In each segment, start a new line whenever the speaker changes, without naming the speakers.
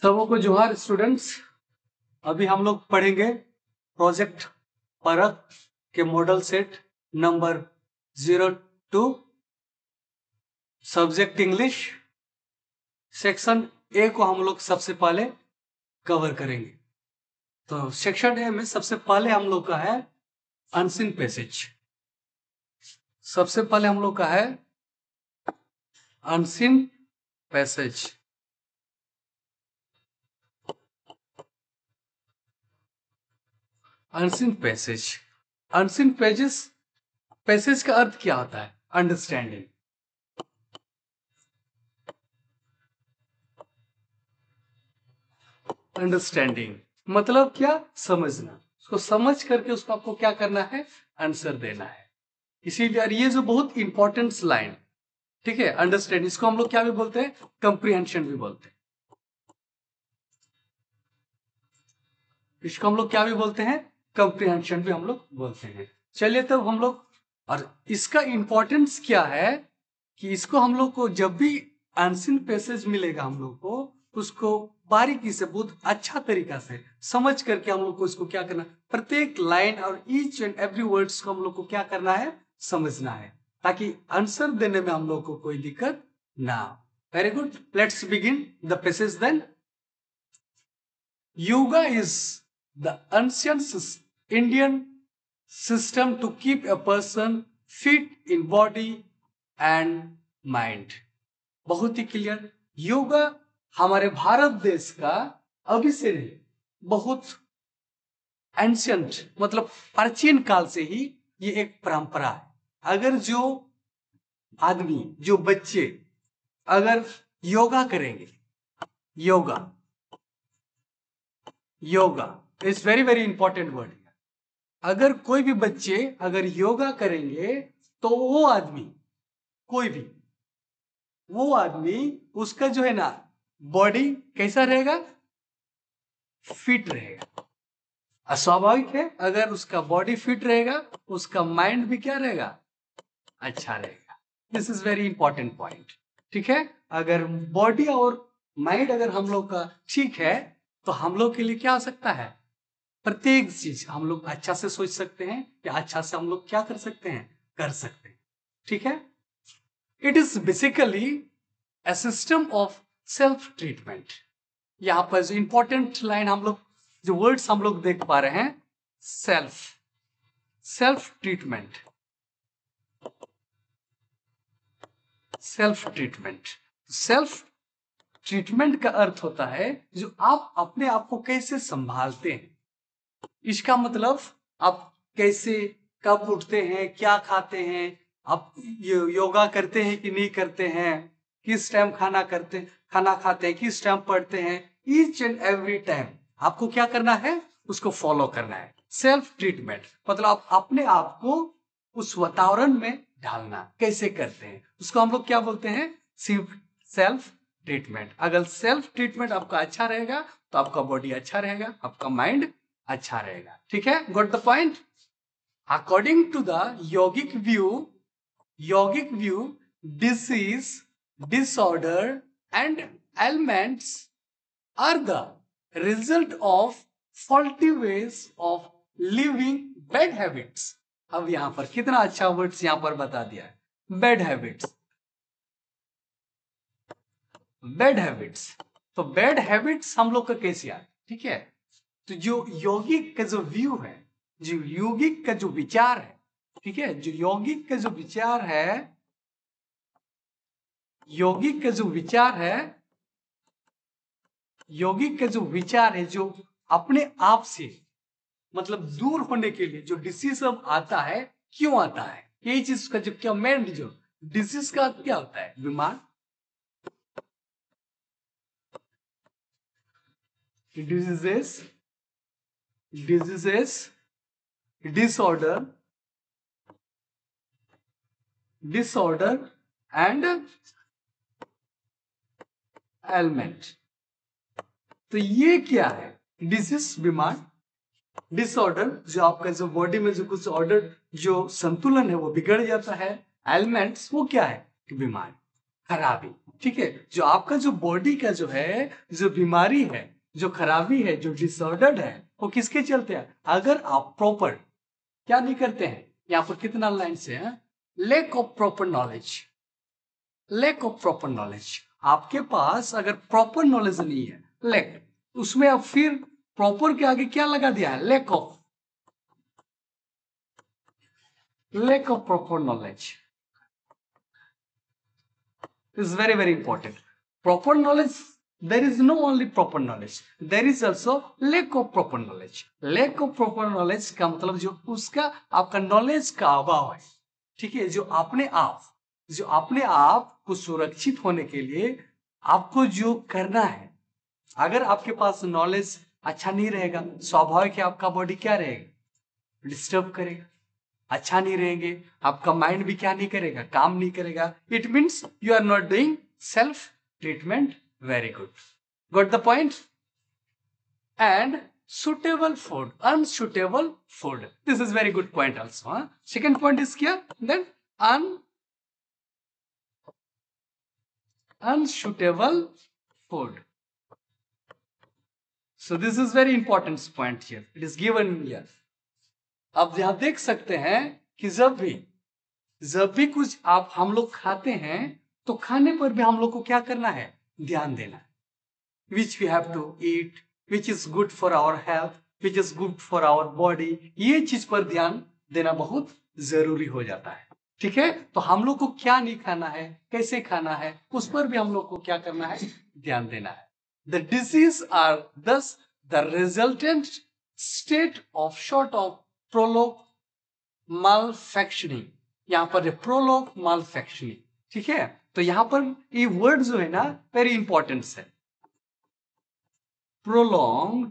सबों को जोहार स्टूडेंट्स। अभी हम लोग पढ़ेंगे प्रोजेक्ट परख के model set number 02 subject English section A को हम लोग सबसे पहले कवर करेंगे। तो सेक्शन ए में सबसे पहले हम लोग का है अनसीन पैसेज। सबसे पहले हम लोग का है unseen passage. Unseen passage, unseen pages, passage का अर्थ क्या होता है? अंडरस्टैंडिंग। अंडरस्टैंडिंग मतलब क्या? समझना। उसको समझ करके उसको आपको क्या करना है? आंसर देना है। इसीलिए ये जो बहुत इंपॉर्टेंट लाइन, ठीक है, अंडरस्टैंड, इसको हम लोग क्या भी बोलते हैं? कंप्रीहेंशन भी बोलते हैं। इसको हम लोग क्या भी बोलते हैं? कंप्रीहेंशन भी हम लोग बोलते हैं। चलिए तब हम लोग, और इसका इंपॉर्टेंस क्या है कि इसको हम लोग को जब भी अनसीन पैसेज मिलेगा हम लोग को उसको बारीकी से बहुत अच्छा तरीका से समझ करके हम लोग को इसको क्या करना, प्रत्येक लाइन और ईच एंड एवरी वर्ड्स को हम लोग को क्या करना है? समझना है, ताकि आंसर देने में हम लोग को कोई दिक्कत ना हो। Very good, let's begin the passage then. Yoga is the ancient Indian system to keep a person fit in body and mind. बहुत ही क्लियर। योगा हमारे भारत देश का अभी से नहीं, बहुत एंशियंट मतलब प्राचीन काल से ही ये एक परंपरा है। अगर जो आदमी, जो बच्चे अगर योगा करेंगे, yoga yoga is very very important word. अगर कोई भी बच्चे अगर योगा करेंगे तो वो आदमी, कोई भी वो आदमी, उसका जो है ना बॉडी कैसा रहेगा? फिट रहेगा। स्वाभाविक है, अगर उसका बॉडी फिट रहेगा उसका माइंड भी क्या रहेगा? अच्छा रहेगा। This is very important point. ठीक है, अगर बॉडी और माइंड अगर हम लोग का ठीक है तो हम लोग के लिए क्या हो सकता है? प्रत्येक चीज हम लोग अच्छा से सोच सकते हैं या अच्छा से हम लोग क्या कर सकते हैं? कर सकते हैं। ठीक है, it is basically A system of self treatment. यहां पर जो इंपॉर्टेंट लाइन हम लोग, जो वर्ड्स हम लोग देख पा रहे हैं, self, self treatment, self treatment. Self treatment का अर्थ होता है जो आप अपने आप को कैसे संभालते हैं। इसका मतलब आप कैसे, कब उठते हैं, क्या खाते हैं, आप योगा करते हैं कि नहीं करते हैं, किस टाइम खाना खाते हैं, किस टाइम पढ़ते हैं, ईच एंड एवरी टाइम आपको क्या करना है? उसको फॉलो करना है। सेल्फ ट्रीटमेंट मतलब आप अपने आप को उस वातावरण में ढालना कैसे करते हैं, उसको हम लोग क्या बोलते हैं? Self treatment. अगर सेल्फ ट्रीटमेंट आपका अच्छा रहेगा तो आपका बॉडी अच्छा रहेगा, आपका माइंड अच्छा रहेगा। ठीक है, got the point. According to the yogic view disease, disorder and elements are the result of faulty ways of living, bad habits. अब यहां पर कितना अच्छा वर्ड्स यहां पर बता दिया है, बैड हैबिट्स। बैड हैबिट्स, तो बैड हैबिट्स हम लोग का कैसे आए? ठीक है, तो जो यौगिक का जो व्यू है, जो यौगिक का जो विचार है, ठीक है, जो यौगिक का जो विचार है, यौगिक का जो विचार है, यौगिक का जो विचार है, जो अपने आप से मतलब दूर होने के लिए जो डिसीज अब आता है, क्यों आता है? यही चीज का जो क्या मेन जो डिसीज का क्या होता है? बीमार, डिजीजेस, डिसऑर्डर एंड एलिमेंट। तो ये क्या है? डिसीज, बीमार, डिसऑर्डर जो आपका जो बॉडी में जो कुछ ऑर्डर, जो संतुलन है वो बिगड़ जाता है, एलिमेंट्स वो क्या है? बीमार। खराबी। ठीक है, जो आपका जो बॉडी का जो है, जो बीमारी है, जो खराबी है, जो डिसऑर्डर है, वो किसके चलते है? अगर आप प्रॉपर क्या नहीं करते हैं। यहाँ पर कितना लाइन से है, lack of proper knowledge. Lack of proper knowledge, आपके पास अगर प्रॉपर नॉलेज नहीं है, लैक, उसमें अब फिर प्रॉपर के आगे क्या लगा दिया है? Lack of, lack of proper knowledge is very very important. Proper knowledge, there is no only proper knowledge, there is also lack of proper knowledge. Lack of proper knowledge का मतलब जो उसका आपका नॉलेज का अभाव है। ठीक है, जो अपने आप को सुरक्षित होने के लिए आपको जो करना है, अगर आपके पास नॉलेज अच्छा नहीं रहेगा, स्वाभाविक है आपका बॉडी क्या रहेगा? डिस्टर्ब करेगा। अच्छा नहीं रहेंगे, आपका माइंड भी क्या नहीं करेगा? काम नहीं करेगा। It means you are not doing self treatment very good. Got the point? And suitable food, unsuitable food, this is very good point also. Second point is क्या? Then unsuitable food. So this is very important point here, it is given here. अब यहां देख सकते हैं कि जब भी कुछ हम लोग खाते हैं, तो खाने पर भी हम लोग को क्या करना है? ध्यान देना है। Which we have to eat, which is good for our health, which is good for our body, ये चीज पर ध्यान देना बहुत जरूरी हो जाता है। ठीक है, तो हम लोग को क्या नहीं खाना है, कैसे खाना है, उस पर भी हम लोग को क्या करना है? ध्यान देना है। The disease are thus the resultant state of short of प्रोलोग मालफंक्शनिंग। यहां पर प्रोलोग मालफंक्शनिंग। ठीक है, तो यहां पर ये वर्ड जो है ना, वेरी इंपॉर्टेंट है। प्रोलॉन्ग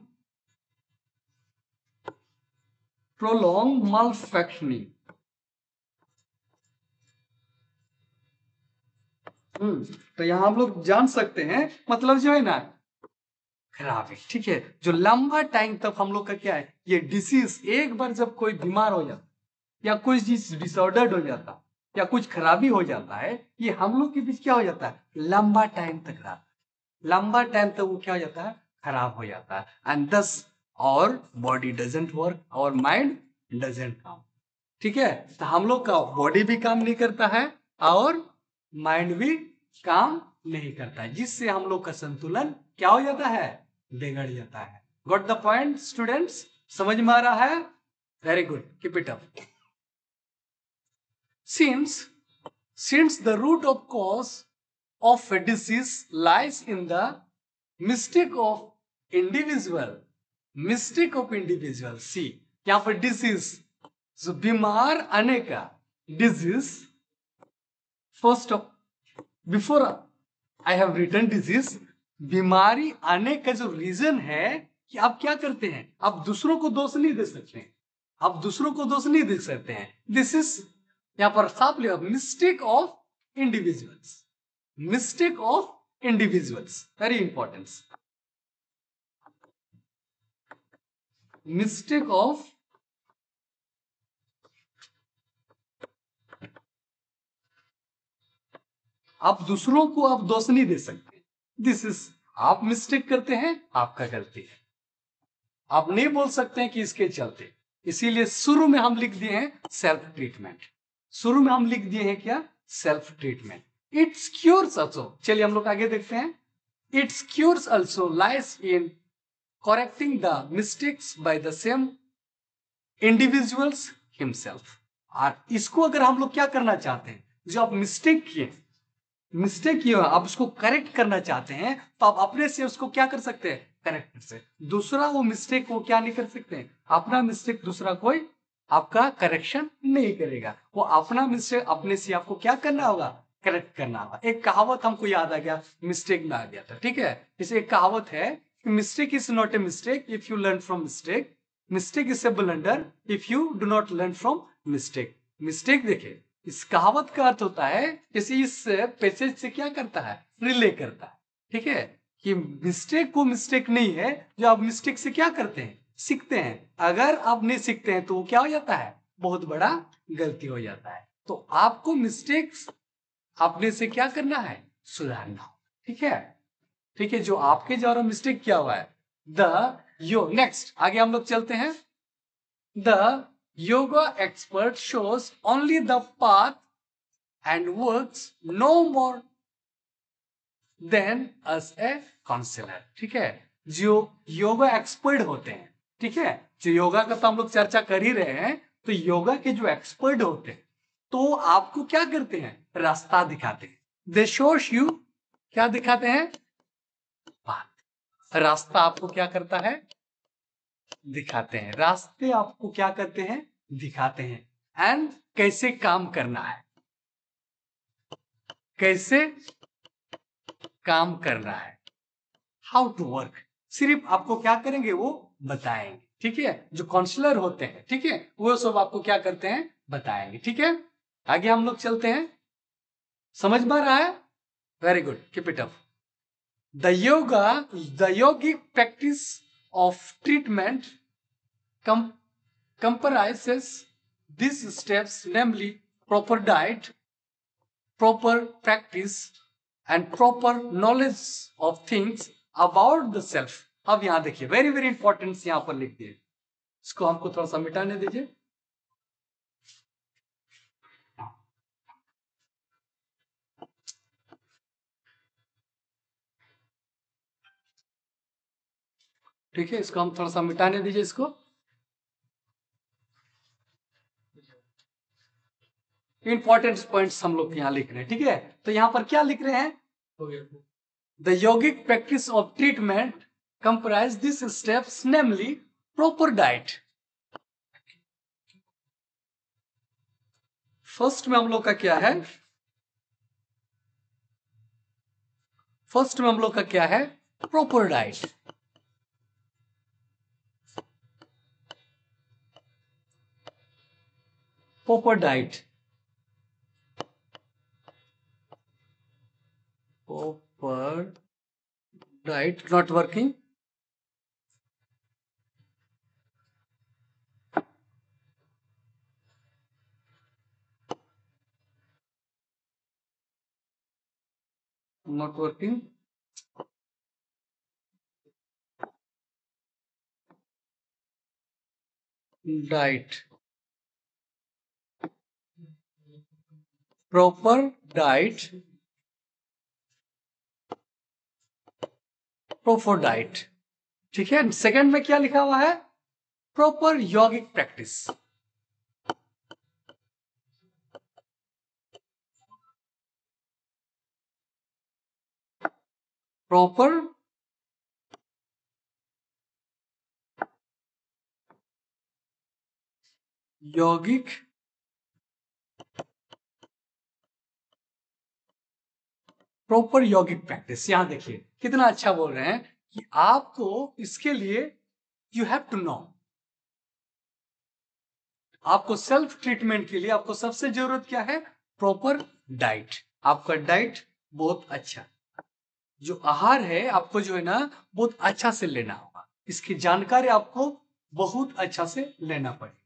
मालफंक्शनिंग। तो यहां हम लोग जान सकते हैं, मतलब जो है ना, खराबी। ठीक है, जो लंबा टाइम तक हम लोग का क्या है, ये डिसीज, एक बार जब कोई बीमार हो जाता या कोई चीज डिसऑर्डर्ड हो जाता या कुछ खराबी हो जाता है, ये हम लोग के बीच क्या हो जाता है? लंबा टाइम तक रहता है। लंबा टाइम तक वो क्या हो जाता है? खराब हो जाता है। एंड दस और बॉडी डजेंट वर्क और माइंड डजेंट काम। ठीक है, तो हम लोग का बॉडी भी काम नहीं करता है और माइंड भी काम नहीं करता है, जिससे हम लोग का संतुलन क्या हो जाता है? बिगड़ जाता है। Got the point students? समझ में आ रहा है? Very good, keep it up. Since the root of cause of a disease lies in the mistake of individual, see, यहाँ पर disease, जो बीमार आने का disease, first of before I have written disease, बीमारी आने का जो रीजन है कि आप क्या करते हैं? आप दूसरों को दोष नहीं दे सकते हैं, आप दूसरों को दोष नहीं दे सकते हैं। दिस इज यहां पर साफ लिखा, mistake of individuals. Mistake of individuals, very important. Mistake of आप दूसरों को आप दोष नहीं दे सकते। दिस इज, आप मिस्टेक करते हैं, आपका गलती है, आप नहीं बोल सकते हैं कि इसके चलते। इसीलिए शुरू में हम लिख दिए हैं सेल्फ ट्रीटमेंट। शुरू में हम लिख दिए हैं क्या? Self treatment. It's cures also, चलिए हम लोग आगे देखते हैं। It's cures also lies in correcting the mistakes by the same individuals himself. और इसको अगर हम लोग क्या करना चाहते हैं, जो आप मिस्टेक किए आप उसको करेक्ट करना चाहते हैं, तो आप अपने से उसको क्या कर सकते हैं? करेक्ट कर सकते। दूसरा वो मिस्टेक को क्या नहीं कर सकते हैं, अपना मिस्टेक दूसरा कोई आपका करेक्शन नहीं करेगा। वो अपना मिस्टेक अपने से आपको क्या करना होगा? करेक्ट करना होगा। एक कहावत हमको याद आ गया, मिस्टेक में आ गया था। ठीक है, इसे एक कहावत है, mistake is not a mistake if you learn from mistake, mistake is a blunder if you do not learn from mistake. Mistake देखिए, इस कहावत का अर्थ होता है, जैसे इस पैसेज से क्या करता है? रिले करता है। ठीक है, कि मिस्टेक को मिस्टेक नहीं है, जो आप मिस्टेक से क्या करते हैं? सीखते हैं। अगर आप नहीं सीखते हैं तो क्या हो जाता है? बहुत बड़ा गलती हो जाता है। तो आपको मिस्टेक्स अपने से क्या करना है, सुधारना। ठीक है, ठीक है, जो आपके द्वारा मिस्टेक किया हुआ है, नेक्स्ट आगे हम लोग चलते हैं। The yoga expert shows only the path and works no more than as a counsellor. ठीक है, जो योगा एक्सपर्ट होते हैं, ठीक है, जो योगा का तो हम लोग चर्चा कर ही रहे हैं, तो योगा के जो एक्सपर्ट होते हैं तो आपको क्या करते हैं, रास्ता दिखाते हैं। दे शोस यू, क्या दिखाते हैं, बात। रास्ता आपको क्या करता है, दिखाते हैं। रास्ते आपको क्या करते हैं, दिखाते हैं। एंड कैसे काम करना है, कैसे काम करना है, हाउ टू वर्क, सिर्फ आपको क्या करेंगे, वो बताएंगे। ठीक है, जो काउंसलर होते हैं, ठीक है, वो सब आपको क्या करते हैं, बताएंगे। ठीक है, आगे हम लोग चलते हैं। समझ में आ रहा है, very good, keep it up. The yogic practice of treatment comprises these steps, namely proper diet, proper practice and proper knowledge of things about the self। अब यहां देखिए, वेरी वेरी इंपॉर्टेंट यहां पर लिख दिए, इसको हमको थोड़ा सा मिटाने दीजिए। ठीक है, इसको हम थोड़ा सा मिटाने दीजिए इसको। इंपॉर्टेंट पॉइंट्स हम लोग यहाँ लिख रहे हैं। ठीक है, तो यहाँ पर क्या लिख रहे हैं, the yogic practice of treatment comprise this steps, namely proper diet. First में हम लोग का क्या है, फर्स्ट में हम लोग का क्या है, proper diet. Proper diet, proper diet not working, not working, diet, proper diet, proper diet। ठीक है, सेकंड में क्या लिखा हुआ है, प्रॉपर योगिक प्रैक्टिस। प्रॉपर यौगिक प्रॉपर यौगिक प्रैक्टिस। यहां देखिए कितना अच्छा बोल रहे हैं कि आपको इसके लिए यू हैव टू नो, आपको सेल्फ ट्रीटमेंट के लिए आपको सबसे जरूरत क्या है, प्रॉपर डाइट। आपका डाइट बहुत अच्छा, जो आहार है आपको जो है ना बहुत अच्छा से लेना होगा, इसकी जानकारी आपको बहुत अच्छा से लेना पड़ेगा।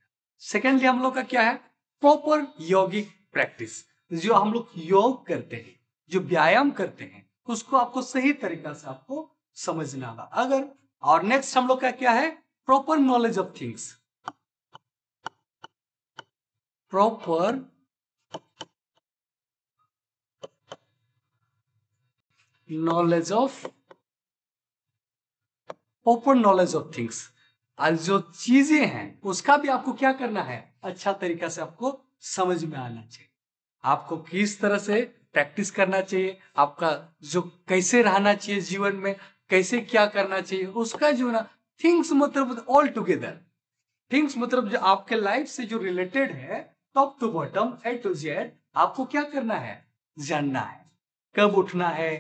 सेकेंडली हम लोग का क्या है, प्रॉपर यौगिक प्रैक्टिस। जो हम लोग योग करते हैं, जो व्यायाम करते हैं, उसको आपको सही तरीका से आपको समझना होगा। अगर और नेक्स्ट हम लोग का क्या है, proper knowledge of things, proper knowledge of proper knowledge of things. आज जो चीजें हैं उसका भी आपको क्या करना है, अच्छा तरीका से आपको समझ में आना चाहिए। आपको किस तरह से प्रैक्टिस करना चाहिए, आपका जो कैसे रहना चाहिए जीवन में, कैसे क्या करना चाहिए, उसका जो ना थिंग्स मतलब ऑल टुगेदर। थिंग्स मतलब जो आपके लाइफ से जो रिलेटेड है, top to bottom, A to Z, आपको क्या करना है, जानना है। कब उठना है,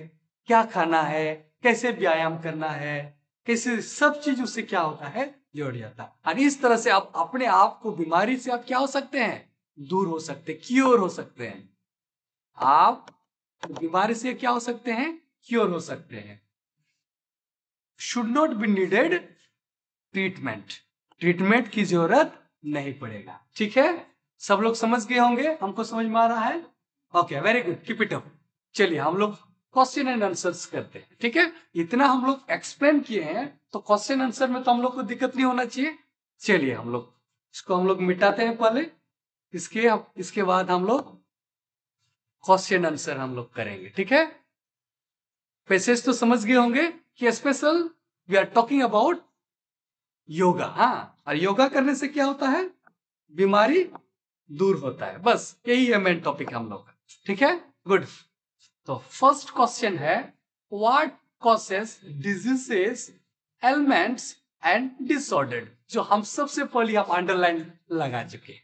क्या खाना है, कैसे व्यायाम करना है, कैसे सब चीज उससे क्या होता है, जोड़ जाता है। और इस तरह से आप अपने आप को बीमारी से आप क्या हो सकते हैं, दूर हो सकते हैं, क्योर हो सकते हैं। आप बीमारी से क्या हो सकते हैं, क्योर हो सकते हैं। Should not be needed treatment, treatment की जरूरत नहीं पड़ेगा। ठीक है, सब लोग समझ गए होंगे, हमको समझ में आ रहा है। Okay, very good, keep it up. चलिए हम लोग क्वेश्चन एंड आंसर्स करते हैं, ठीक है। इतना हम लोग एक्सप्लेन किए हैं तो क्वेश्चन आंसर में तो हम लोग को दिक्कत नहीं होना चाहिए। चलिए हम लोग इसको हम लोग मिटाते हैं पहले, इसके बाद हम लोग क्वेश्चन आंसर हम लोग करेंगे, ठीक है। पैसेज तो समझ गए होंगे कि special we are talking about yoga. हाँ, और योगा करने से क्या होता है, बीमारी दूर होता है, बस यही है मेन टॉपिक हम लोग का, ठीक है। गुड। तो फर्स्ट क्वेश्चन है, what causes diseases elements and disorder, जो हम सबसे पहले आप अंडरलाइन लगा चुके हैं,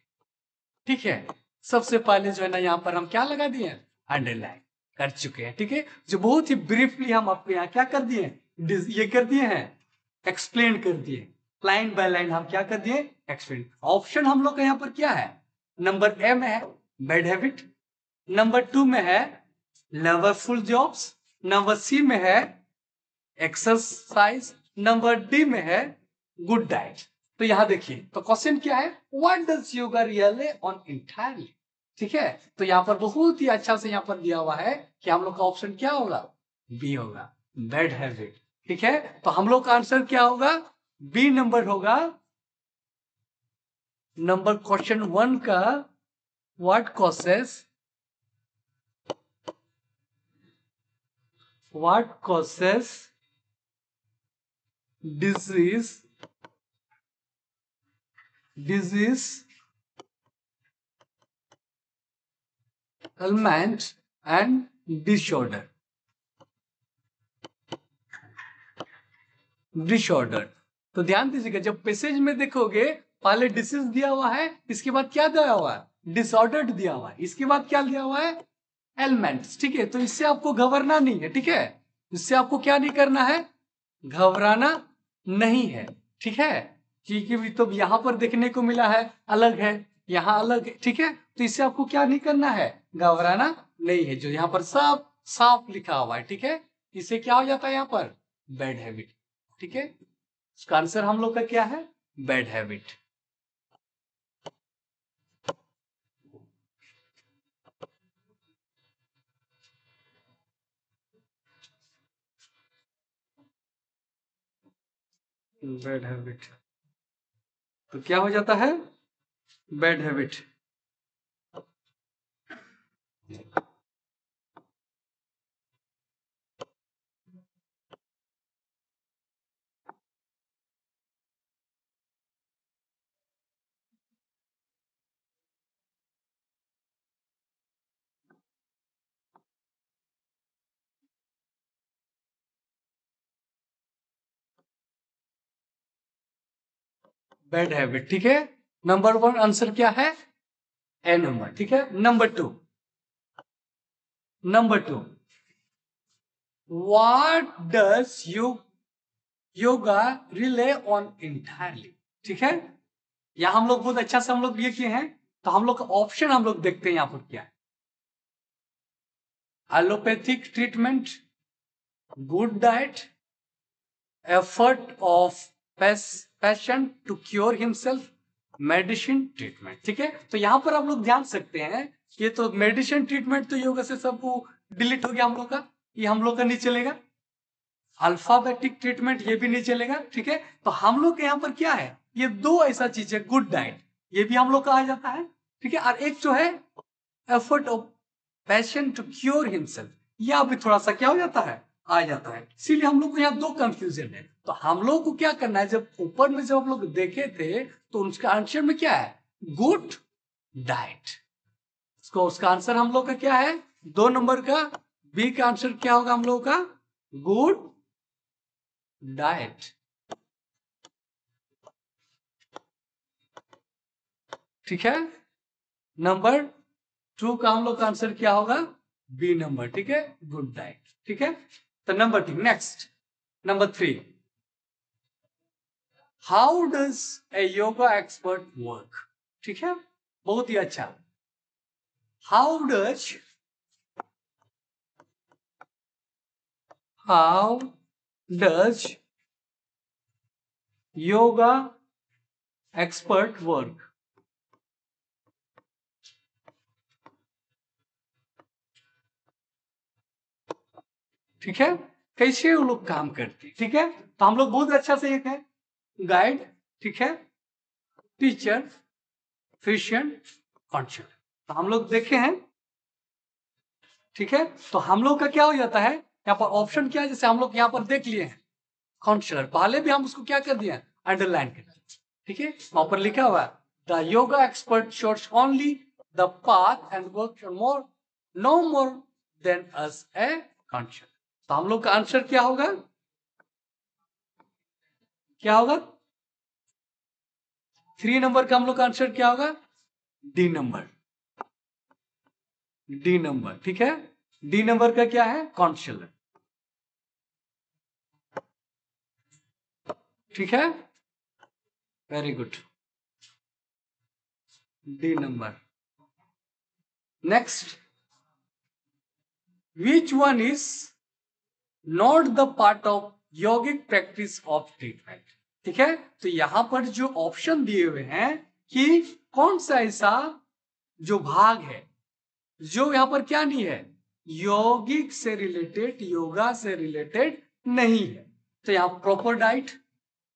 ठीक है। सबसे पहले जो है ना यहाँ पर हम क्या लगा दिए, अंडरलाइन कर चुके हैं, ठीक है। जो बहुत ही ब्रीफली हम आपको यहाँ क्या कर दिए, ये कर दिए हैं, एक्सप्लेन कर दिए, लाइन बाय लाइन हम क्या कर दिए, एक्सप्लेन। ऑप्शन हम लोग का यहाँ पर क्या है, नंबर ए में है बैड हैबिट, नंबर 2 में है लवरफुल जॉब्स, नंबर सी में है एक्सरसाइज, नंबर डी में है गुड डाइट। तो यहां देखिए, तो क्वेश्चन क्या है, what does yoga really on entirely, ठीक है। तो यहाँ पर बहुत ही अच्छा से यहाँ पर दिया हुआ है कि हम लोग का ऑप्शन क्या होगा, बी होगा, बैड हैबिट, ठीक है। तो हम लोग का आंसर क्या होगा, बी नंबर होगा, नंबर क्वेश्चन 1 का, what causes disease ailment and disorder, तो ध्यान दीजिएगा, जब पैसेज में देखोगे पहले डिसीज दिया हुआ है, इसके बाद क्या दिया हुआ है, डिसऑर्डर्ड दिया हुआ है, इसके बाद क्या दिया हुआ है, एलिमेंट्स, ठीक है। तो इससे आपको घबराना नहीं है, ठीक है। इससे आपको क्या नहीं करना है, घबराना नहीं है, ठीक है। क्योंकि तो यहाँ पर देखने को मिला है अलग है, यहाँ अलग है, ठीक है। तो इससे आपको क्या नहीं करना है, घबराना नहीं है। जो यहाँ पर सब साफ लिखा हुआ है, ठीक है, इससे क्या हो जाता है यहाँ पर, बैड हैबिट, ठीक है। इसका आंसर हम लोग का क्या है, बैड हैबिट। बैड हैबिट, तो क्या हो जाता है, बैड हैबिट। बैड हैबिट, ठीक है। नंबर 1 आंसर क्या है, ए नंबर, ठीक है। Number two, what does yoga relay on entirely, ठीक है। यहां हम लोग बहुत अच्छा से हम लोग ये किए हैं, तो हम लोग का ऑप्शन हम लोग देखते हैं यहाँ पर क्या है, allopathic treatment, good diet, effort of patient to cure himself, medicine treatment, ठीक है। तो यहां पर आप लोग ध्यान सकते हैं, ये तो मेडिसिन ट्रीटमेंट तो योगा से सब डिलीट हो गया हम लोग का, ये हम लोग का नहीं चलेगा। अल्फाबेटिक ट्रीटमेंट ये भी नहीं चलेगा, ठीक है। तो हम लोग के यहाँ पर क्या है, ये दो ऐसा चीज है, गुड डाइट ये भी हम लोग का आ जाता है, ठीक है। और एक जो है effort of patient to cure himself, यह भी थोड़ा सा क्या हो जाता है, आ जाता है। इसीलिए हम लोग को यहाँ दो कंफ्यूजन है। तो हम लोग को क्या करना है, जब ऊपर में जब हम लोग देखे थे तो उसका आंसर में क्या है, गुड डाइट। उसका आंसर हम लोग का क्या है, 2 नंबर का बी का आंसर क्या होगा हम लोग का, गुड डाइट, ठीक है। नंबर 2 का हम लोग का आंसर क्या होगा, बी नंबर, ठीक है, गुड डाइट, ठीक है। तो number 2, next number 3, how does a yoga expert work, ठीक है, बहुत ही अच्छा। How does yoga expert work, ठीक है, कैसे वो लोग काम करते हैं। ठीक है, तो हम लोग बहुत अच्छा से एक है गाइड, ठीक है, टीचर, फिजिशियन, काउंसलर, तो हम लोग देखे हैं। ठीक है, तो हम लोग का क्या हो जाता है यहाँ पर ऑप्शन क्या है, जैसे हम लोग यहाँ पर देख लिए हैं काउंसलर, पहले भी हम उसको क्या कर दिए, अंडरलाइन कर दिया। ठीक है, वहां पर लिखा हुआ है द योगा एक्सपर्ट शोर्स only the path and work more no more than as a counsellor. तो हम लोग का आंसर क्या होगा, क्या होगा 3 नंबर का हम लोग का आंसर क्या होगा, डी नंबर, डी नंबर। ठीक है, डी नंबर का क्या है, काउंसलर। ठीक है, very good, D number. Next, which one is not the part of yogic practice of treatment. ठीक है, तो यहां पर जो ऑप्शन दिए हुए हैं कि कौन सा ऐसा जो भाग है जो यहां पर क्या नहीं है, यौगिक से रिलेटेड, योगा से रिलेटेड नहीं है। तो यहां प्रॉपर डाइट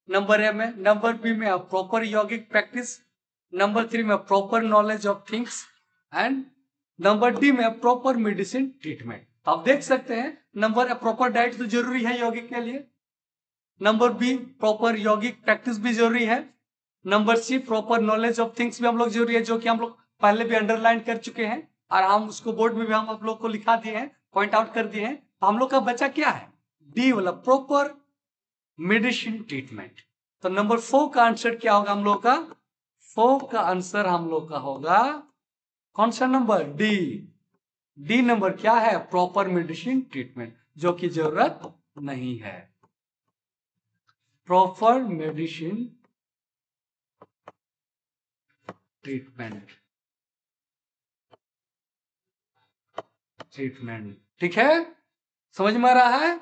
नंबर ए में, नंबर बी में प्रॉपर यौगिक प्रैक्टिस, नंबर 3 में proper knowledge of things, and number D में प्रॉपर मेडिसिन ट्रीटमेंट। आप देख सकते हैं नंबर प्रॉपर डाइट तो जरूरी है यौगिक के लिए, नंबर बी प्रॉपर यौगिक प्रैक्टिस भी जरूरी है, number C proper knowledge of things भी हम लोग जरूरी है, जो कि हम लोग पहले भी अंडरलाइन कर चुके हैं और हम उसको बोर्ड में भी हम आप लोग को लिखा दिए हैं, पॉइंट आउट कर दिए हैं। तो हम लोग का बचा क्या है, डी वाला प्रॉपर मेडिसिन ट्रीटमेंट। तो नंबर 4 का आंसर क्या होगा हम लोग का, 4 का आंसर हम लोग का होगा कौन सा नंबर, डी। डी नंबर क्या है, प्रॉपर मेडिसिन ट्रीटमेंट, जो कि जरूरत नहीं है। Proper medicine treatment, treatment. ठीक है, समझ में आ रहा है,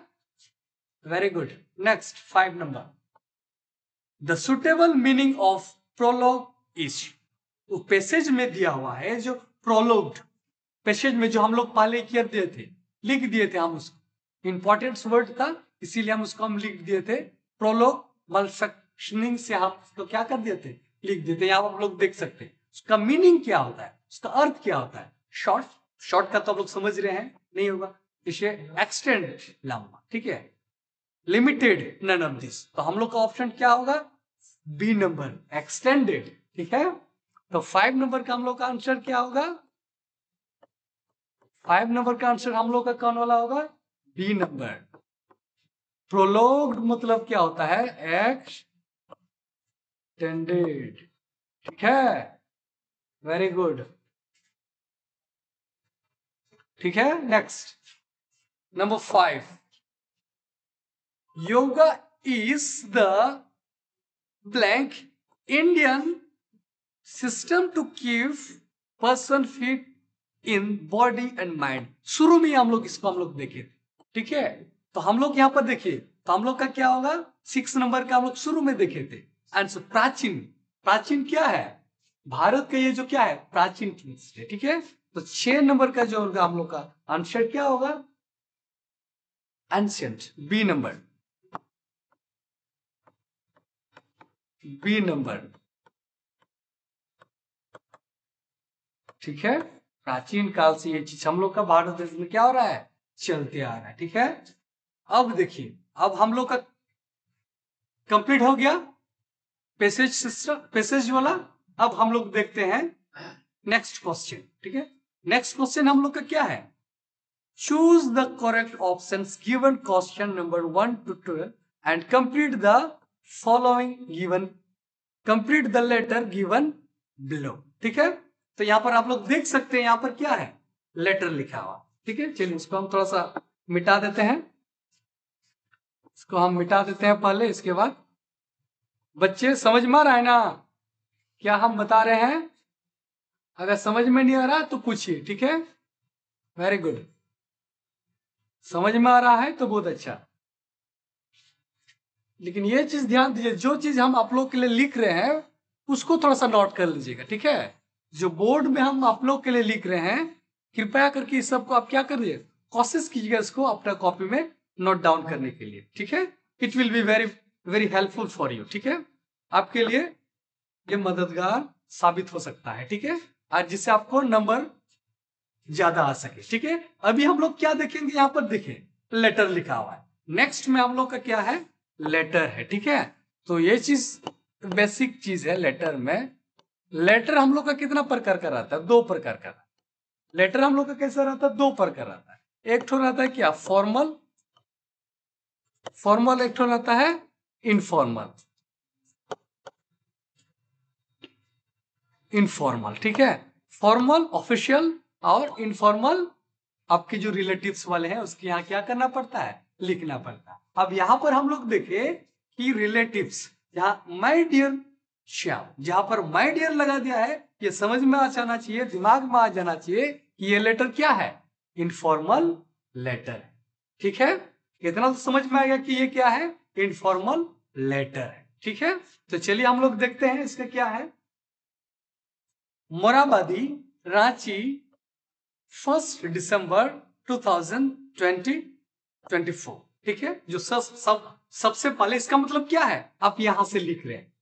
very good. Next 5 number, the suitable meaning of prologue is. वो पैसेज में दिया हुआ है जो प्रोलॉग पैसेज में जो हम लोग पहले कर दिए थे, लिख दिए थे हम उसको, इंपॉर्टेंट वर्ड था इसीलिए हम उसको हम लिख दिए थे प्रोलॉग, मल्फेक्शनिंग से हम उसको क्या कर दिए थे, लिख दिए थे। यहाँ आप लोग देख सकते हैं उसका मीनिंग क्या होता है, उसका अर्थ क्या होता है। शॉर्ट, शॉर्ट का तो आप लोग समझ रहे हैं, नहीं होगा इसे एक्सटेंड, लंबा, ठीक है, लिमिटेड, नन ऑफ दिस। तो हम लोग का ऑप्शन क्या होगा, बी नंबर, एक्सटेंडेड। ठीक है, तो 5 नंबर का हम लोग का आंसर क्या होगा, 5 नंबर का आंसर हम लोग का कौन वाला होगा, बी नंबर। प्रोलोग्ड मतलब क्या होता है, एक्सटेंडेड। ठीक है, वेरी गुड। ठीक है, next number 5, yoga is the blank Indian system to keep person fit in body and mind. शुरू में हम लोग इसको हम लोग देखे थे, ठीक है, तो हम लोग यहाँ पर देखिए, तो हम लोग का क्या होगा, 6 नंबर का हम लोग शुरू में देखे थे आंसर, प्राचीन। प्राचीन क्या है, भारत का ये जो क्या है, प्राचीन टेक्स्ट है। ठीक है, तो 6 नंबर का जो होगा हम लोग का आंसर क्या होगा, ancient, B number, B number. ठीक है, प्राचीन काल से ये चीज हम लोग का भारत देश में क्या हो रहा है, चलते आ रहा है। ठीक है, अब देखिए, अब हम लोग का कंप्लीट हो गया पैसेज सिस्टम, पैसेज वाला। अब हम लोग देखते हैं नेक्स्ट क्वेश्चन। ठीक है, नेक्स्ट क्वेश्चन हम लोग का क्या है, choose the correct options given question number 1 to 12 and complete the following given, complete the letter given below. ठीक है, तो यहां पर आप लोग देख सकते हैं, यहां पर क्या है, लेटर लिखा हुआ। ठीक है, चलिए इसको हम थोड़ा सा मिटा देते हैं, इसको हम मिटा देते हैं पहले, इसके बाद बच्चे समझ में आ रहा है ना क्या हम बता रहे हैं, अगर समझ में नहीं आ रहा तो पूछिए। ठीक है, वेरी गुड, समझ में आ रहा है तो बहुत अच्छा। लेकिन ये चीज ध्यान दीजिए, जो चीज हम आप लोग के लिए लिख रहे हैं उसको थोड़ा सा नोट कर लीजिएगा। ठीक है, जो बोर्ड में हम आप लोग के लिए लिख रहे हैं, कृपया करके इस सबको आप क्या करिए, कोशिश कीजिएगा इसको अपना कॉपी में नोट डाउन करने के लिए, ठीक है। It will be very very helpful for you, ठीक है। आपके लिए ये मददगार साबित हो सकता है, ठीक है, और जिससे आपको नंबर ज्यादा आ सके, ठीक है। अभी हम लोग क्या देखेंगे, यहाँ पर देखें लेटर लिखा हुआ है। नेक्स्ट में हम लोग का क्या है, लेटर है, ठीक है। तो ये चीज बेसिक चीज है लेटर में। लेटर हम लोग का कितना प्रकार का रहता है, 2 प्रकार का। लेटर हम लोग का कैसा रहता है, 2 प्रकार रहता है। एक ठो रहता है क्या, फॉर्मल, फॉर्मल एक ठो रहता है इनफॉर्मल, इनफॉर्मल, ठीक है। फॉर्मल ऑफिशियल और इनफॉर्मल आपके जो रिलेटिव्स वाले हैं उसके यहाँ क्या करना पड़ता है, लिखना पड़ता है। अब यहाँ पर हम लोग देखें कि रिलेटिव्स, यहाँ माय डियर श्याम, जहां पर माय डियर लगा दिया है, ये समझ में आ जाना चाहिए, दिमाग में आ जाना चाहिए कि ये लेटर क्या है, इनफॉर्मल लेटर है, ठीक है। इतना तो समझ में आ गया कि ये क्या है, इनफॉर्मल लेटर है, ठीक है। तो चलिए हम लोग देखते हैं इसका क्या है। मोराबादी, रांची, 1 दिसंबर 2024, ठीक है। जो सबसे पहले इसका मतलब क्या है, आप यहां से लिख रहे हैं,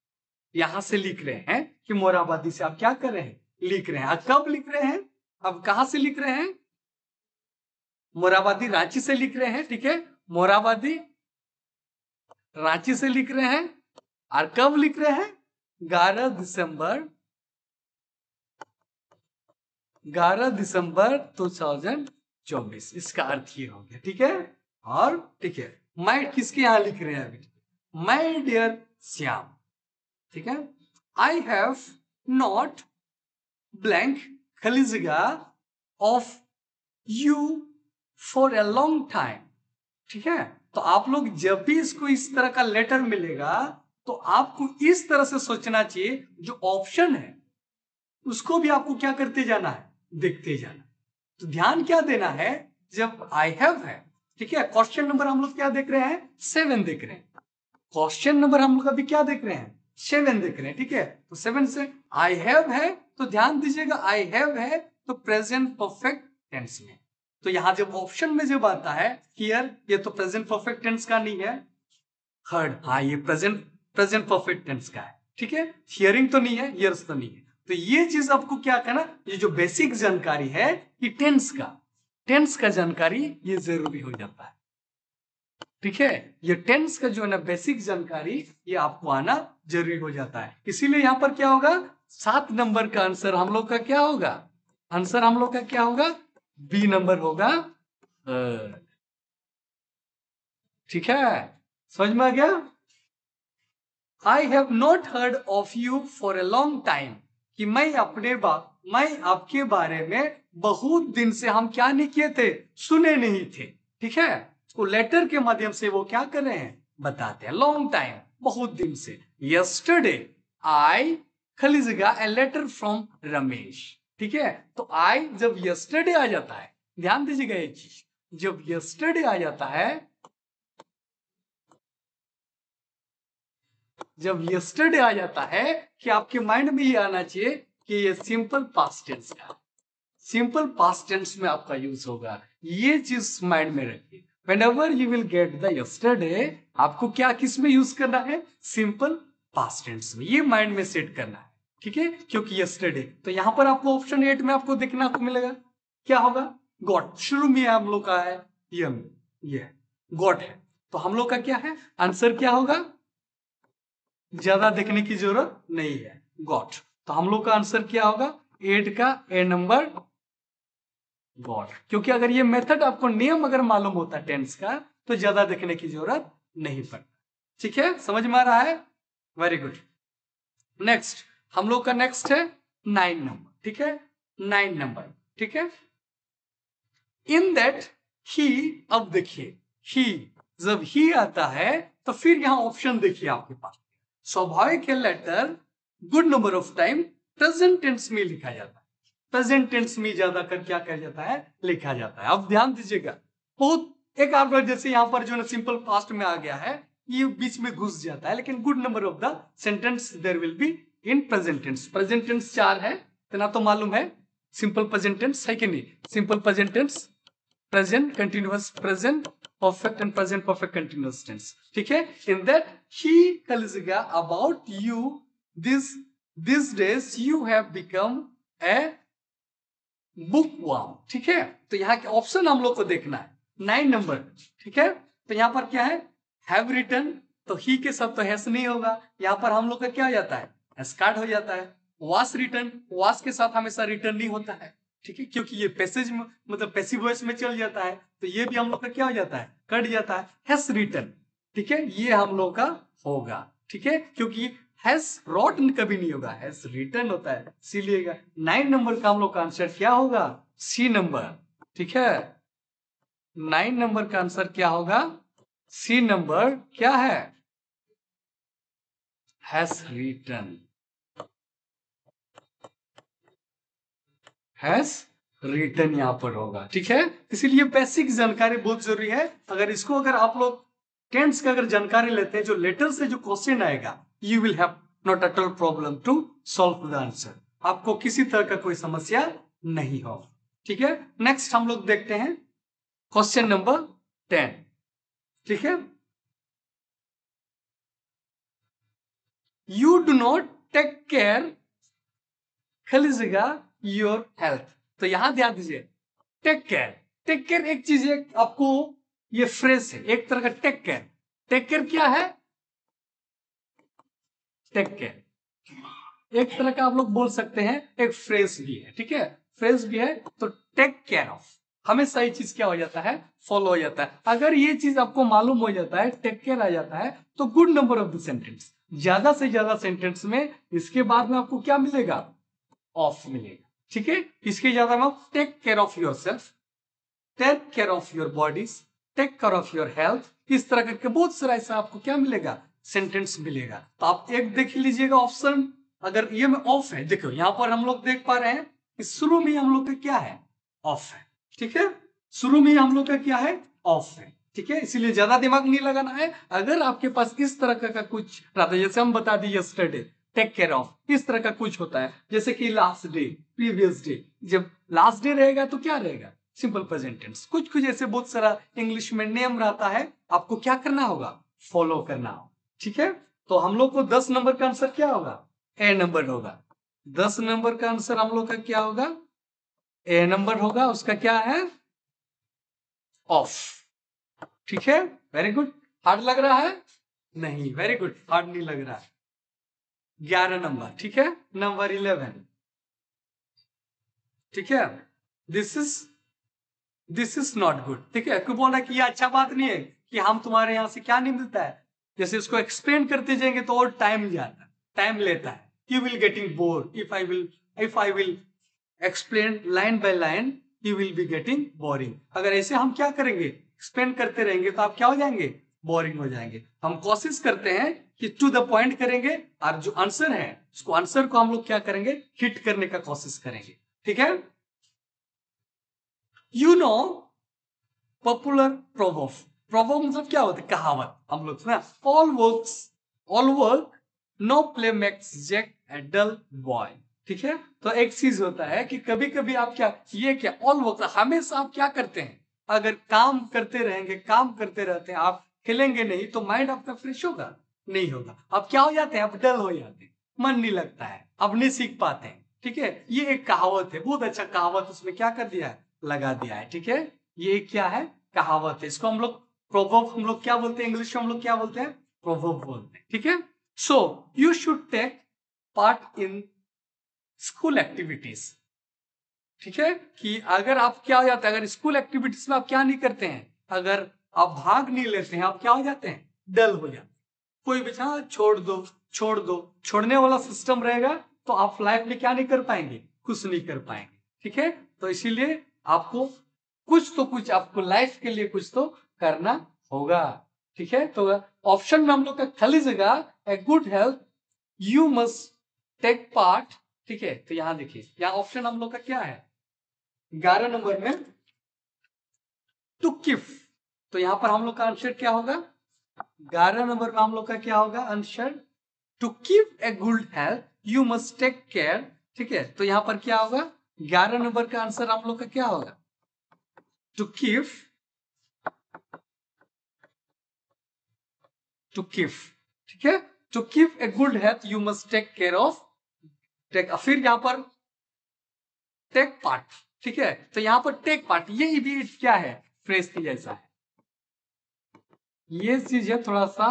यहां से लिख रहे हैं कि मोराबादी से आप क्या कर रहे हैं, लिख रहे हैं। अब कब लिख रहे हैं, अब कहां से लिख रहे हैं, मोराबादी रांची से लिख रहे हैं, ठीक है। मोराबादी रांची से लिख रहे हैं, और कब लिख रहे हैं, 11 दिसंबर 2024। इसका अर्थ ये हो गया, ठीक है। और ठीक है, मैं किसके यहां लिख रहे हैं अभी, माय डियर श्याम, ठीक है। आई हैव नॉट ब्लैंक खलीजिगा of you for a long time, ठीक है। तो आप लोग जब भी इसको इस तरह का लेटर मिलेगा तो आपको इस तरह से सोचना चाहिए, जो ऑप्शन है उसको भी आपको क्या करते जाना है, देखते जाना। तो ध्यान क्या देना है, जब आई हैव है, ठीक है, क्वेश्चन नंबर हम लोग क्या देख रहे हैं, 7 देख रहे हैं। क्वेश्चन नंबर हम लोग अभी क्या देख रहे हैं, 7 देख रहे हैं, ठीक है। तो 7 से आई हैव है, तो ध्यान दीजिएगा आई हैव है तो प्रेजेंट परफेक्ट टेंस में। तो यहां जब ऑप्शन में जब आता है हियर, ये तो प्रेजेंट परफेक्ट टेंस का नहीं है, हर्ड, हाँ ये प्रेजेंट परफेक्ट टेंस का है, ठीक है। हियरिंग तो नहीं है, हियर्स तो नहीं है। तो ये चीज आपको क्या करना, ये जो बेसिक जानकारी है कि टेंस का जानकारी ये जरूरी हो जाता है, ठीक है। ये टेंस का जो है ना बेसिक जानकारी ये आपको आना जरूरी हो जाता है। इसीलिए यहां पर क्या होगा, 7 नंबर का आंसर हम लोग का क्या होगा, आंसर हम लोग का क्या होगा, बी नंबर होगा, ठीक है। समझ में आ गया। आई have not heard of you for a long time, कि मैं आपके बारे में बहुत दिन से हम क्या नहीं किए थे, सुने नहीं थे, ठीक है। तो लेटर के माध्यम से वो क्या कर रहे हैं, बताते हैं, लॉन्ग टाइम, बहुत दिन से। यस्टरडे आई खलीजिगा ए लेटर फ्रॉम रमेश, ठीक है। तो आई जब यस्टरडे आ जाता है, ध्यान दीजिएगा एक चीज, जब यस्टरडे आ जाता है, जब यस्टरडे आ जाता है, कि आपके माइंड में ये आना चाहिए कि ये सिंपल पास्ट टेंस का, सिंपल पास्ट टेंस में आपका यूज होगा। ये चीज माइंड में रखिए। Whenever you will get the yesterday, आपको क्या किस में यूज करना है, सिंपल पास्ट टेंस में, ये माइंड में सेट करना है, ठीक है। क्योंकि yesterday, तो यहां पर आपको ऑप्शन 8 में आपको देखना को मिलेगा, क्या होगा, गॉट, शुरू में हम लोग का है ये गॉट है, तो हम लोग का क्या है, आंसर क्या होगा, ज्यादा देखने की जरूरत नहीं है, गॉट। तो हम लोग का आंसर क्या होगा, 8 का ए नंबर गॉट। क्योंकि अगर ये मेथड आपको नियम अगर मालूम होता टेंस का तो ज्यादा देखने की जरूरत नहीं पड़ता, ठीक है। समझ में आ रहा है, वेरी गुड। नेक्स्ट हम लोग का नेक्स्ट है 9 नंबर, ठीक है, 9 नंबर, ठीक है। इन दैट ही, अब देखिए ही, जब ही आता है तो फिर यहां ऑप्शन देखिए आपके पास, स्वाभाविक है letter good number of time present tense में लिखा जाता है, प्रेजेंट टेंस में ज्यादा कर क्या कर जाता है, लिखा जाता है। अब ध्यान दीजिएगा, बहुत एक आप जैसे यहाँ पर जो ना सिंपल पास्ट में आ गया है, ये बीच में घुस जाता है, लेकिन good number of the sentence there will be in present tense. Present tense 4 है, इतना तो मालूम है, सिंपल प्रेजेंट टेंस है कि नहीं, simple present tense, present, continuous present perfect and present perfect continuous tense, ठीक है। इन दैट ही कलिजिगा about you this days you have become a book worm, ठीक है। तो यहाँ के ऑप्शन हम लोग को देखना है 9 नंबर, ठीक है। तो यहाँ पर क्या है, हैव रिटन, तो ही के साथ तो हैस नहीं होगा, यहाँ पर हम लोग का क्या हो जाता है, स्टार्ट हो जाता है। वास रिटन, वास के साथ हमेशा रिटर्न नहीं होता है, ठीक है, क्योंकि ये पैसेज मतलब पैसिव वॉइस में चल जाता है, तो ये भी हम लोग का क्या हो जाता है, कट जाता है। हैस रिटन, ठीक है, ये हम लोग का होगा, ठीक है, क्योंकि हैज रॉटन कभी नहीं होगा, हैज रिटन होता है, इसीलिए 9 नंबर का हम लोग का आंसर क्या होगा, सी नंबर, ठीक है। 9 नंबर का आंसर क्या होगा, सी नंबर क्या है, हैज रिटन, हैज रिटन यहां पर होगा, ठीक है। इसीलिए बेसिक जानकारी बहुत जरूरी है। अगर आप लोग टेंस का अगर जानकारी लेते हैं, जो लेटर से जो क्वेश्चन आएगा, you will have not at all problem to solve the answer, आपको किसी तरह का कोई समस्या नहीं हो, ठीक है। नेक्स्ट हम लोग देखते हैं क्वेश्चन नंबर 10, ठीक है। You do not take care खलीजिगा योर हेल्थ, तो यहां ध्यान दीजिए, टेक केयर, टेक केयर एक चीज है, आपको ये फ्रेज है एक तरह का, टेक केयर, टेक केयर क्या है, टेक केयर एक तरह का आप लोग बोल सकते हैं, एक फ्रेज भी है, ठीक है, फ्रेज भी है। तो टेक केयर ऑफ, हमेशा ये चीज क्या हो जाता है, फॉलो हो जाता है। अगर ये चीज आपको मालूम हो जाता है, टेक केयर आ जाता है, तो good number of the sentence, ज्यादा से ज्यादा सेंटेंस में इसके बाद में आपको क्या मिलेगा, ऑफ मिलेगा, ठीक है। इसके ज्यादा में take care of your self, take care of your bodies, take care of your health, इस तरह करके बहुत सारा ऐसा आपको क्या मिलेगा, सेंटेंस मिलेगा। तो आप एक देख लीजिएगा ऑप्शन, अगर ये में ऑफ है, देखो यहां पर हम लोग देख पा रहे हैं कि शुरू में हम लोग का क्या है, ऑफ है, ठीक है, शुरू में हम लोग का क्या है, ऑफ है, ठीक है। इसीलिए ज्यादा दिमाग नहीं लगाना है। अगर आपके पास इस तरह का कुछ रहता है, जैसे हम बता दिए यस्टरडे, टेक केयर ऑफ, इस तरह का कुछ होता है, जैसे कि लास्ट डे, प्रीवियस डे, जब लास्ट डे रहेगा तो क्या रहेगा, सिंपल प्रेजेंट टेंस। कुछ कुछ ऐसे बहुत सारा इंग्लिश में नेम रहता है, आपको क्या करना होगा, फॉलो करना होगा, ठीक है। तो हम लोग को 10 नंबर का आंसर क्या होगा, ए नंबर होगा। 10 नंबर का आंसर हम लोग का क्या होगा, ए नंबर होगा, उसका क्या है, ऑफ, ठीक है। वेरी गुड, हार्ड लग रहा है, नहीं, वेरी गुड, हार्ड नहीं लग रहा है। 11 नंबर, ठीक है, नंबर 11, ठीक है। दिस इज नॉट गुड, ठीक है। क्यों बोल रहा है कि ये अच्छा बात नहीं है कि हम तुम्हारे यहां से क्या नहीं मिलता है, जैसे इसको एक्सप्लेन करते जाएंगे तो और टाइम जाता है, टाइम लेता है, you will getting bore if I will explain line by line, you will be getting boring. अगर ऐसे हम क्या करेंगे, एक्सप्लेन करते रहेंगे तो आप क्या हो जाएंगे, बोरिंग हो जाएंगे। हम कोशिश करते हैं कि टू द पॉइंट करेंगे, और जो आंसर है उसको आंसर को हम लोग क्या करेंगे, हिट करने का कोशिश करेंगे, ठीक है। You know popular proverb, proverb मतलब क्या होता है, कहावत, हम लोग ना, all work no play makes Jack a dull boy, ठीक है। तो एक चीज होता है कि कभी कभी आप क्या, ये क्या ऑल वर्क, हमेशा आप क्या करते हैं, अगर काम करते रहेंगे, काम करते रहते हैं, आप खेलेंगे नहीं तो माइंड आपका फ्रेश होगा, नहीं होगा, आप क्या हो जाते हैं, आप डल हो जाते हैं, मन नहीं लगता है, आप नहीं सीख पाते हैं, ठीक है। ये एक कहावत है, बहुत अच्छा कहावत उसमें क्या कर दिया है, लगा दिया है, ठीक है। ये क्या है, कहावत है, इसको हम लोग प्रोवर्ब, हम लोग क्या बोलते हैं, इंग्लिश में हम लोग क्या बोलते हैं, प्रोवर्ब बोलते हैं, ठीक है। So you should take part in school activities, ठीक है। कि अगर आप क्या हो जाता है, अगर स्कूल एक्टिविटीज में आप क्या नहीं करते हैं, अगर आप भाग नहीं लेते हैं, आप क्या हो जाते हैं, डल हो जाते हैं। कोई भी छोड़ दो, छोड़ दो, छोड़ने वाला सिस्टम रहेगा तो आप लाइफ में क्या नहीं कर पाएंगे, कुछ नहीं कर पाएंगे, ठीक है। तो इसीलिए आपको कुछ तो कुछ, आपको लाइफ के लिए कुछ तो करना होगा, ठीक है। तो ऑप्शन में हम लोग का खाली जगह, a good health, you must take part, ठीक है। तो यहां देखिए, यहां ऑप्शन हम लोग का क्या है, 11 नंबर में टू कीप, तो यहां पर हम लोग का आंसर क्या होगा, 11 नंबर में हम लोग का क्या होगा answer, to keep a good health you must take care, ठीक है। तो यहां पर क्या होगा, 11 नंबर का आंसर हम लोग का क्या होगा, टू कीप टू कीप, ठीक है, to keep a good health you must take care of, फिर यहां पर टेक पार्ट, ठीक है, तो यहां पर टेक पार्ट ये भी क्या है, फ्रेज के जैसा है। ये चीज है थोड़ा सा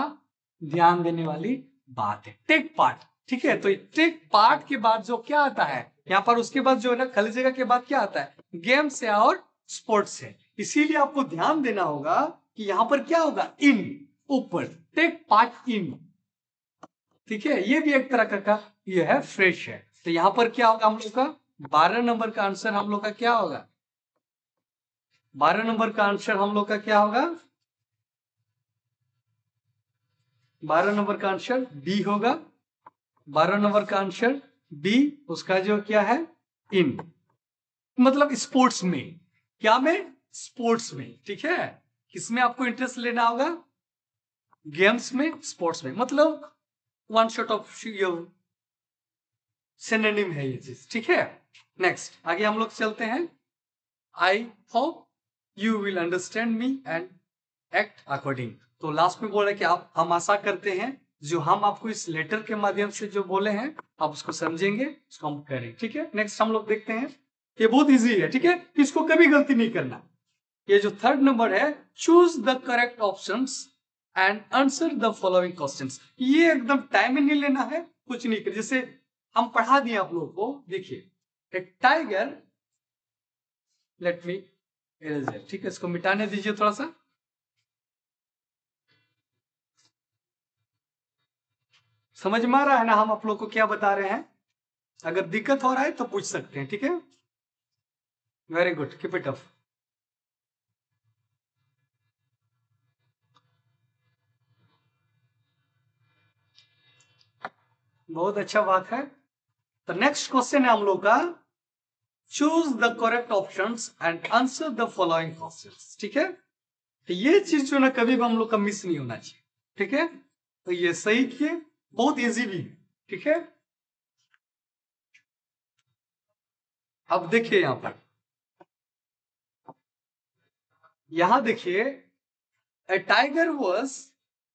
ध्यान देने वाली बात है, टेक पार्ट, ठीक है, तो टेक पार्ट के बाद जो क्या आता है यहाँ पर, उसके बाद जो है ना खाली जगह के बाद क्या आता है, गेम्स है और स्पोर्ट्स है। इसीलिए आपको ध्यान देना होगा कि यहां पर क्या होगा, इन ऊपर, टेक पार्ट इन, ठीक है, ये भी एक तरह का ये है फ्रेश है। तो यहां पर क्या होगा हम लोग का 12 नंबर का आंसर हम लोग का क्या होगा, 12 नंबर का आंसर हम लोग का क्या होगा, 12 नंबर का आंसर बी होगा, 12 नंबर का आंसर बी, उसका जो क्या है इन, मतलब स्पोर्ट्स में, क्या में, स्पोर्ट्स में, ठीक है, किसमें आपको इंटरेस्ट लेना होगा, गेम्स में, स्पोर्ट्स में, मतलब वन शॉट ऑफ सिनोनिम है ये चीज, ठीक है। नेक्स्ट आगे हम लोग चलते हैं, I hope you will understand me and act according. तो लास्ट में बोल रहे कि आप, हम आशा करते हैं जो हम आपको इस लेटर के माध्यम से जो बोले हैं आप उसको समझेंगे, उसको हम करें, ठीक है। नेक्स्ट हम लोग देखते हैं, ये बहुत इजी है, ठीक है, इसको कभी गलती नहीं करना। ये जो थर्ड नंबर है, choose the correct options and answer the following questions. ये एकदम टाइम ही नहीं लेना है, कुछ नहीं कर, जैसे हम पढ़ा दिए आप लोगों को, देखिए एक टाइगर, लेट मी इरेजर, ठीक है, इसको मिटाने दीजिए थोड़ा सा। समझ में आ रहा है ना हम आप लोग को क्या बता रहे हैं, अगर दिक्कत हो रहा है तो पूछ सकते हैं, ठीक है, very good, keep it up. बहुत अच्छा बात है। तो नेक्स्ट क्वेश्चन है हम लोग का, choose the correct options and answer the following questions, ठीक है। तो ये चीज जो ना कभी भी हम लोग का मिस नहीं होना चाहिए, ठीक है, तो ये सही किए, बहुत इजी भी है, ठीक है। अब देखिए यहां पर, यहां देखिए ए टाइगर वॉज,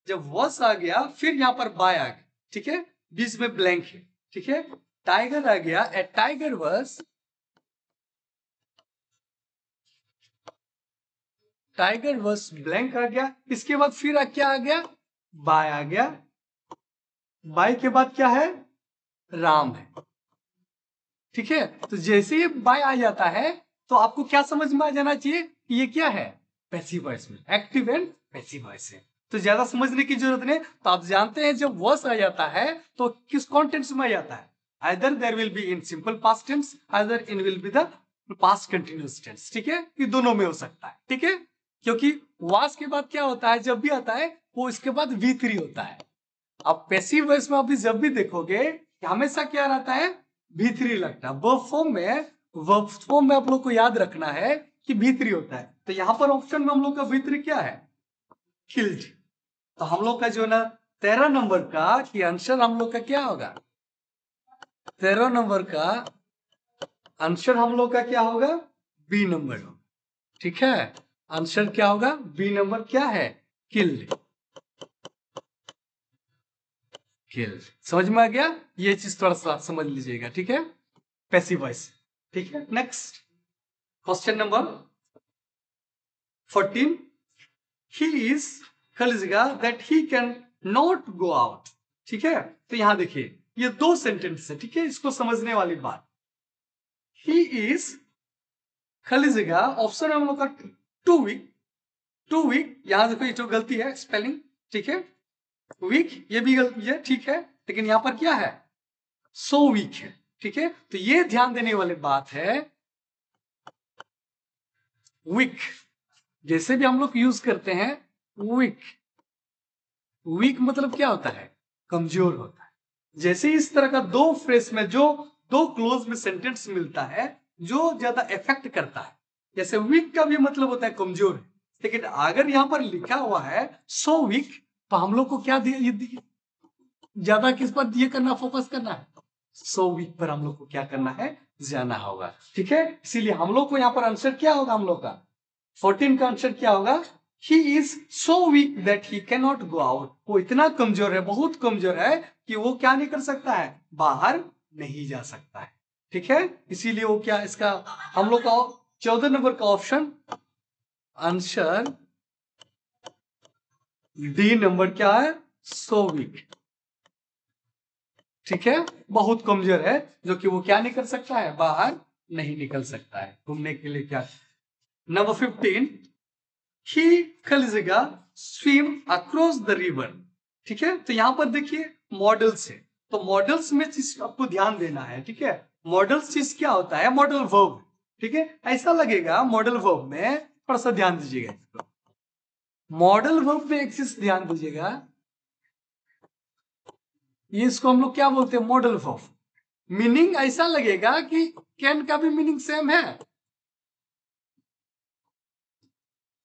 जब वॉस आ गया फिर यहां पर बाय आ गया, ठीक है, बीच में ब्लैंक है, ठीक है, टाइगर आ गया, a tiger was, tiger was blank आ गया, इसके बाद फिर क्या आ गया, बाय आ गया, बाय के बाद क्या है, राम है, ठीक है। तो जैसे ही बाय आ जाता है तो आपको क्या समझ में आ जाना चाहिए कि ये क्या है, पैसिव वॉइस में, एक्टिव एंड पैसिव वॉइस है, तो ज्यादा समझने की जरूरत नहीं। तो आप जानते हैं जब वॉइस आ जाता है तो किस कॉन्टेंट्स में आ जाता है, either there will be in simple past tense, either in will be the past continuous tense, ठीक है, ये दोनों में हो सकता है, ठीक है, क्योंकि वास के बाद क्या होता है, जब भी आता है वो इसके बाद V3 होता है। अब पैसिव वॉइस में अभी जब भी देखोगे हमेशा क्या रहता है, V3 लगता है। वर्ब फॉर्म में आप लोग को याद रखना है कि V3 होता है। तो यहां पर ऑप्शन में हम लोग का V3 क्या है, किल्ड। तो हम लोग का जो ना 13 नंबर का कि आंसर हम लोग का क्या होगा, 13 नंबर का आंसर हम लोग का क्या होगा, बी नंबर होगा, ठीक है, आंसर क्या होगा, बी नंबर क्या है, किल्ड, किल्ड। समझ में आ गया, ये चीज थोड़ा सा समझ लीजिएगा, ठीक है, पैसिव वॉइस, ठीक है। Next question number 14, he is कलिजिगा that he can not go out, ठीक है। तो यहां देखिए ये दो सेंटेंस है, ठीक है, इसको समझने वाली बात, ही इज कलिजिगा, ऑप्शन हम लोग का टू वीक, टू वीक, यहां देखो ये तो गलती है स्पेलिंग, ठीक है, वीक ये भी गलती है, ठीक है, लेकिन यहां पर क्या है, सो वीक है, ठीक है। तो ये ध्यान देने वाली बात है, वीक जैसे भी हम लोग यूज करते हैं, वीक, वीक मतलब क्या होता है, कमजोर होता है। जैसे इस तरह का दो फ्रेज में जो दो क्लोज में सेंटेंस मिलता है जो ज्यादा इफेक्ट करता है, जैसे वीक का भी मतलब होता है कमजोर है, लेकिन अगर यहां पर लिखा हुआ है सो वीक, तो हम लोग को क्या ज्यादा किस पर ये करना, फोकस करना है, सो वीक पर हम लोग को क्या करना है, जाना होगा, ठीक है। इसीलिए हम लोग को यहाँ पर आंसर क्या होगा, हम लोग का 14 का आंसर क्या होगा, he is so weak that he can not go out. वो इतना कमजोर है, बहुत कमजोर है कि वो क्या नहीं कर सकता है, बाहर नहीं जा सकता है। ठीक है, इसीलिए वो क्या, इसका हम लोग का 14 नंबर का ऑप्शन आंसर डी नंबर क्या है, सो वीक। ठीक है, बहुत कमजोर है, जो कि वो क्या नहीं कर सकता है, बाहर नहीं निकल सकता है घूमने के लिए। क्या नंबर 15, ही खलीजेगा स्विम अक्रॉस द रिवर। ठीक है, तो यहां पर देखिए मॉडल्स है, तो मॉडल्स में चीज आपको ध्यान देना है। ठीक है, मॉडल्स चीज क्या होता है, मॉडल वर्ब। ठीक है, ऐसा लगेगा मॉडल वर्ब में, थोड़ा सा ध्यान दीजिएगा इसको। मॉडल वर्ब में एक चीज ध्यान दीजिएगा, ये इसको हम लोग क्या बोलते हैं, मॉडल वर्ब। मीनिंग ऐसा लगेगा कि कैन का भी मीनिंग सेम है,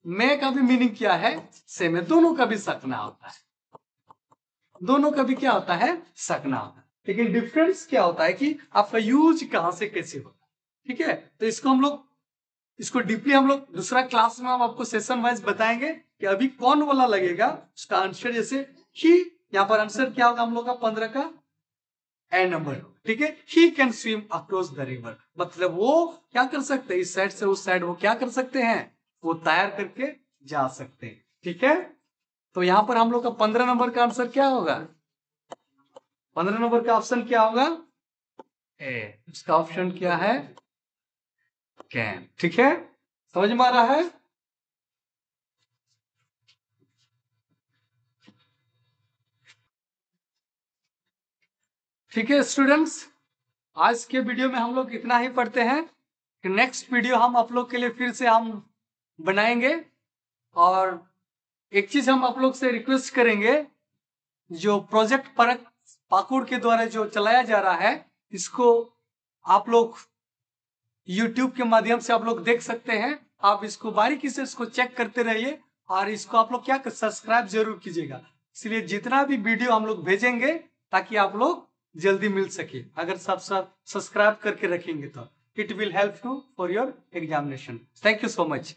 मे का भी मीनिंग क्या है, सेम है, दोनों का भी सकना होता है, दोनों का भी क्या होता है, सकना होता है। लेकिन डिफरेंस क्या होता है कि आपका यूज कहां से कैसे होता है। ठीक है, तो इसको हम लोग, इसको डीपली हम लोग दूसरा क्लास में हम आपको सेशन वाइज बताएंगे कि अभी कौन वाला लगेगा उसका आंसर। जैसे ही, यहाँ पर आंसर क्या होगा हम लोग का 15 का ए नंबर। ठीक है, he can swim across the river, मतलब वो क्या कर सकते हैं, इस साइड से उस साइड वो क्या कर सकते हैं, वो तैर करके जा सकते हैं। ठीक है, तो यहां पर हम लोग का 15 नंबर का आंसर क्या होगा, 15 नंबर का ऑप्शन क्या होगा, ए। उसका ऑप्शन क्या है, कैन। ठीक है, समझ में आ रहा है। ठीक है स्टूडेंट्स, आज के वीडियो में हम लोग इतना ही पढ़ते हैं कि नेक्स्ट वीडियो हम आप लोग के लिए फिर से हम बनाएंगे। और एक चीज हम आप लोग से रिक्वेस्ट करेंगे, जो प्रोजेक्ट परख पाकुड़ के द्वारा जो चलाया जा रहा है, इसको आप लोग YouTube के माध्यम से आप लोग देख सकते हैं। आप इसको बारीकी से इसको चेक करते रहिए, और इसको आप लोग क्या सब्सक्राइब जरूर कीजिएगा, इसलिए जितना भी वीडियो हम लोग भेजेंगे ताकि आप लोग जल्दी मिल सके। अगर सब सब्सक्राइब करके रखेंगे तो it will help you for your examination. Thank you so much.